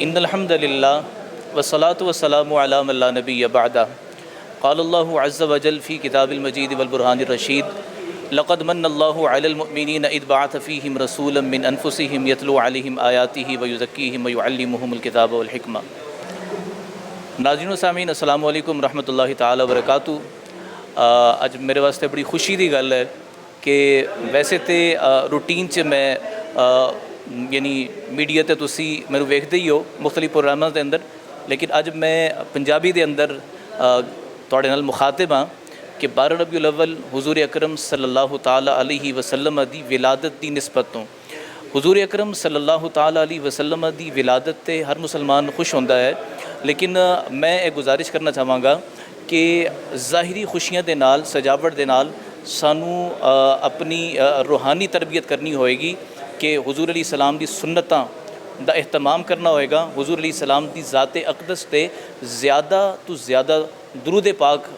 इन्नल हम्दुलिल्लाह वस्सलातु वस्सलामु अला मन ला नबिय्य बअदा क़ालल्लाहु अज़्ज़ व जल फ़ी किताबिल मजीद वल बुरहानिर रशीद लक़द मन्नल्लाहु अलल मुअमिनीना इज़ बअथ फ़ीहिम रसूलन मिन अनफ़ुसिहिम यतलू अलैहिम आयातिही व युज़क्कीहिम व युअल्लिमुहुमुल किताब वल हिकमा। नाज़रीन व सामीन अस्सलामु अलैकुम रहमतुल्लाहि तआला व बरकातुहू। अज मेरे वास्ते बड़ी खुशी की गल है कि वैसे तो रूटीन च मैं यानी मीडिया ते तुसी मैनू वेखदे ही हो मुख्तलिफ प्रोग्रामां के अंदर, लेकिन अज मैं पंजाबी के अंदर तुहाडे नाल मुखातिब हाँ कि 12 रबीउल अव्वल हुजूर अकरम सल्लल्लाहु ताला अलैहि वसल्लम दी विलादत की निस्बत तो हुजूर अकरम सल्लल्लाहु ताला अलैहि वसल्लम दी विलादत ते हर मुसलमान खुश होंदा है, लेकिन मैं एक गुजारिश करना चाहांगा कि ज़ाहिरी खुशियां दे नाल सजावट दे नाल सानू अपनी रूहानी तरबियत करनी होएगी कि हुजूर अलैहि सलाम दी सुन्नतां दा एहतमाम करना होएगा, हुजूर अलैहि सलाम दी ज़ाते अक़दस ते ज़्यादा तो ज़्यादा दुरूद पाक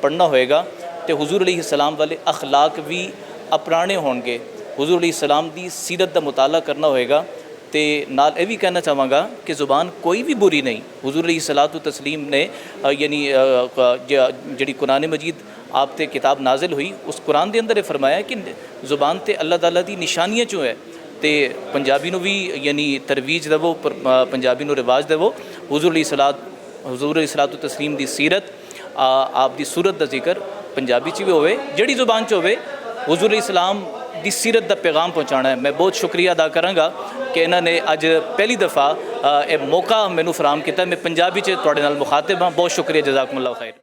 पढ़ना होएगा, तो हुजूर अलैहि सलाम वाले अखलाक भी अपनाने होंगे, हुजूर अलैहि सलाम दी सीरत दा मुताला करना होएगा। तो नाल ये भी कहना चाहांगा कि ज़ुबान कोई भी बुरी नहीं, हुजूर अलैहिस्सलातु तस्लीम ने यानी जी कुरान मजीद आप ते किताब नाजिल हुई उस कुरान के अंदर फरमाया कि ज़ुबान ते अल्लाह ताला दी निशानियाँ चो है, तो पंजाबी नू भी यानी तरवीज देवो, पंजाबी नू रिवाज देवो। हुजूर अलैहिस्सलातु तस्लीम दी सीरत आप दी सूरत का जिक्र पंजाबी च भी होवे, जड़ी ज़ुबान च होवे, हुजूर अलैहिस्सलाम दी सीरत का पैगाम पहुँचाना है। मैं बहुत शुक्रिया अदा कराँगा कि इन्होंने अज पहली दफ़ा ये मौका मैनू फराम किया, मैं पंजाबी च तुहाडे नाल मुखातिब हाँ। बहुत शुक्रिया, जज़ाकुमुल्लाह खैर।